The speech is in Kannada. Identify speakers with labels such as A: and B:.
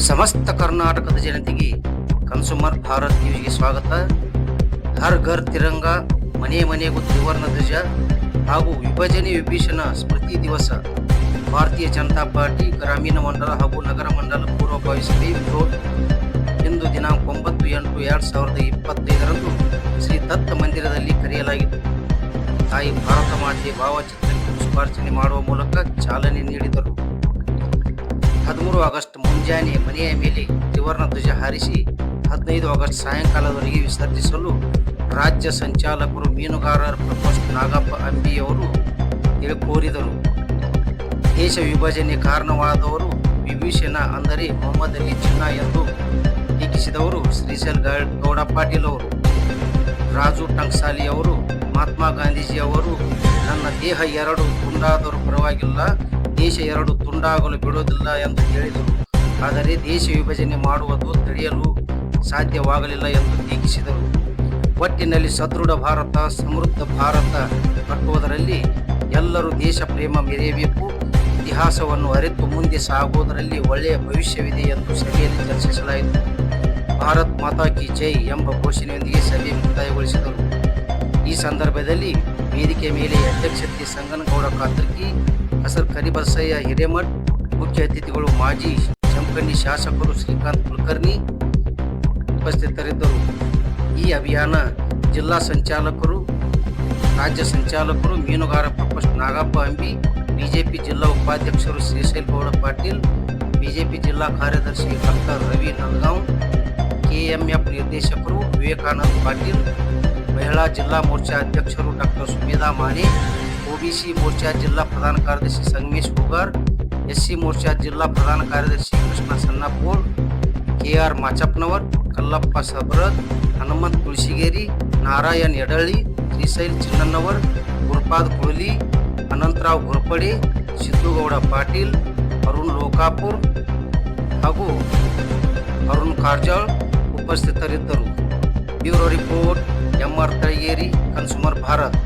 A: ಸಮಸ್ತ ಕರ್ನಾಟಕದ ಜನತೆಗೆ ಕನ್ಸೂಮರ್ ಭಾರತ್ ನ್ಯೂಸ್ಗೆ ಸ್ವಾಗತ. ಹರ್ ಘರ್ ತಿರಂಗ, ಮನೆ ಮನೆಗೂ ತ್ರಿವರ್ಣ ಧ್ವಜ ಹಾಗೂ ವಿಭಜನೆ ವಿಭೀಷಣ ಸ್ಮೃತಿ ದಿವಸ ಭಾರತೀಯ ಜನತಾ ಪಾರ್ಟಿ ಗ್ರಾಮೀಣ ಮಂಡಲ ಹಾಗೂ ನಗರ ಮಂಡಲ ಪೂರ್ವಭಾವಿ ಸಭೆ ಇಂದು ದಿನಾಂಕ 9/8/2025 ಶ್ರೀ ದತ್ತ ಮಂದಿರದಲ್ಲಿ ಕರೆಯಲಾಗಿತ್ತು. ತಾಯಿ ಭಾರತ ಮಾತೆ ಭಾವಚಿತ್ರಕ್ಕೆ ಪುಷ್ಪಾರ್ಚನೆ ಮಾಡುವ ಮೂಲಕ ಚಾಲನೆ ನೀಡಿದರು. 13 ಆಗಸ್ಟ್ ಮುಂಜಾನೆ ಮನೆಯ ಮೇಲೆ ತ್ರಿವರ್ಣ ಧ್ವಜ ಹಾರಿಸಿ 15 ಆಗಸ್ಟ್ ಸಾಯಂಕಾಲದವರೆಗೆ ವಿಸರ್ಜಿಸಲು ರಾಜ್ಯ ಸಂಚಾಲಕರು ಮೀನುಗಾರರ ಪ್ರಕೋಷ್ಠ ನಾಗಪ್ಪ ಅಂಬಿಯವರು ಕೋರಿದರು. ದೇಶ ವಿಭಜನೆ ಕಾರಣವಾದವರು ವಿಭೀಷಣ ಅಂದರೆ ಮೊಹಮ್ಮದ್ ಅಲಿ ಜಿನ್ನಾ ಎಂದು ಟೀಕಿಸಿದವರು ಶ್ರೀಶೈಲ್ ಗೌಡ ಪಾಟೀಲ್ ಅವರು. ರಾಜು ಟಂಕ್ಸಾಲಿ ಅವರು ಮಹಾತ್ಮ ಗಾಂಧೀಜಿ ಅವರು ನನ್ನ ದೇಹ 2 ತುಂಡಾದರೂ ಪರವಾಗಿಲ್ಲ, ದೇಶ 2 ತುಂಡಾಗಲು ಬಿಡುವುದಿಲ್ಲ ಎಂದು ಹೇಳಿದರು. ಆದರೆ ದೇಶ ವಿಭಜನೆ ಮಾಡುವುದು ತಡೆಯಲು ಸಾಧ್ಯವಾಗಲಿಲ್ಲ ಎಂದು ಟೀಕಿಸಿದರು. ಒಟ್ಟಿನಲ್ಲಿ ಸದೃಢ ಭಾರತ, ಸಮೃದ್ಧ ಭಾರತ ಕಟ್ಟುವುದರಲ್ಲಿ ಎಲ್ಲರೂ ದೇಶ ಪ್ರೇಮ ಮೆರೆಯಬೇಕು. ಇತಿಹಾಸವನ್ನು ಅರಿತು ಮುಂದೆ ಸಾಗುವುದರಲ್ಲಿ ಒಳ್ಳೆಯ ಭವಿಷ್ಯವಿದೆ ಎಂದು ಸಭೆಯಲ್ಲಿ ಚರ್ಚಿಸಲಾಯಿತು. ಭಾರತ್ ಮಾತಾ ಕಿ ಜೈ ಎಂಬ ಘೋಷಣೆಯೊಂದಿಗೆ ಸಭೆ ಮುಕ್ತಾಯಗೊಳಿಸಿದರು. ಈ ಸಂದರ್ಭದಲ್ಲಿ ವೇದಿಕೆ ಮೇಲೆ ಅಧ್ಯಕ್ಷತೆ ಸಂಗನಗೌಡ ಕಾತರ್ಕಿ, ಹಸರ್ ಕರಿಬಸಯ್ಯ ಹಿರೇಮಠ್, ಮುಖ್ಯ ಅತಿಥಿಗಳು ಮಾಜಿ ಜಮಖಂಡಿ ಶಾಸಕರು ಶ್ರೀಕಾಂತ್ ಕುಲಕರ್ಣಿ ಉಪಸ್ಥಿತರಿದ್ದರು. ಈ ಅಭಿಯಾನ ಜಿಲ್ಲಾ ಸಂಚಾಲಕರು, ರಾಜ್ಯ ಸಂಚಾಲಕರು, ಮೀನುಗಾರ ಪ್ರಕೋಷ್ಠ ನಾಗಪ್ಪ ಅಂಬಿ, ಬಿಜೆಪಿ ಜಿಲ್ಲಾ ಉಪಾಧ್ಯಕ್ಷರು ಶ್ರೀಶೈಲ್ ಗೌಡ ಪಾಟೀಲ್, ಬಿಜೆಪಿ ಜಿಲ್ಲಾ ಕಾರ್ಯದರ್ಶಿ ಡಾಕ್ಟರ್ ರವಿ ನಲ್ಗಾಂವ್, ಕೆಎಂಎಫ್ ನಿರ್ದೇಶಕರು ವಿವೇಕಾನಂದ ಪಾಟೀಲ್, ಮಹಿಳಾ ಜಿಲ್ಲಾ ಮೋರ್ಚಾ ಅಧ್ಯಕ್ಷರು ಡಾಕ್ಟರ್ ಸುಮೇಧಾ ಮಾನೆ, ಒಬಿಸಿ ಮೋರ್ಚಾ ಜಿಲ್ಲಾ ಪ್ರಧಾನ ಕಾರ್ಯದರ್ಶಿ ಸಂಗಮೇಶ್ ಹುಗಾರ್, ಎಸ್ಸಿ ಮೋರ್ಚಾ ಜಿಲ್ಲಾ ಪ್ರಧಾನ ಕಾರ್ಯದರ್ಶಿ ಕೃಷ್ಣ ಸನ್ನಪೋಳ್, ಕೆಆರ್ ಮಾಚಪ್ಪನವರ್, ಕಲ್ಲಪ್ಪ ಸಬ್ರದ್, ಹನುಮಂತ್ ತುಳಸಿಗೇರಿ, ನಾರಾಯಣ್ ಯಡಳ್ಳಿ, ಶ್ರೀಶೈಲ್ ಚಿನ್ನಣ್ಣವರ್, ಗುರುಪಾದ್ ಕುಳಲಿ, ಅನಂತರಾವ್ ಘೋರ್ಪಡೆ, ಸಿದ್ದುಗೌಡ ಪಾಟೀಲ್, ಅರುಣ್ ಲೋಕಾಪುರ್ ಹಾಗೂ ಅರುಣ್ ಕಾರ್ಜಾಳ್ ಉಪಸ್ಥಿತರಿದ್ದರು. Bureau report, MR. Talageri, consumer Bharat.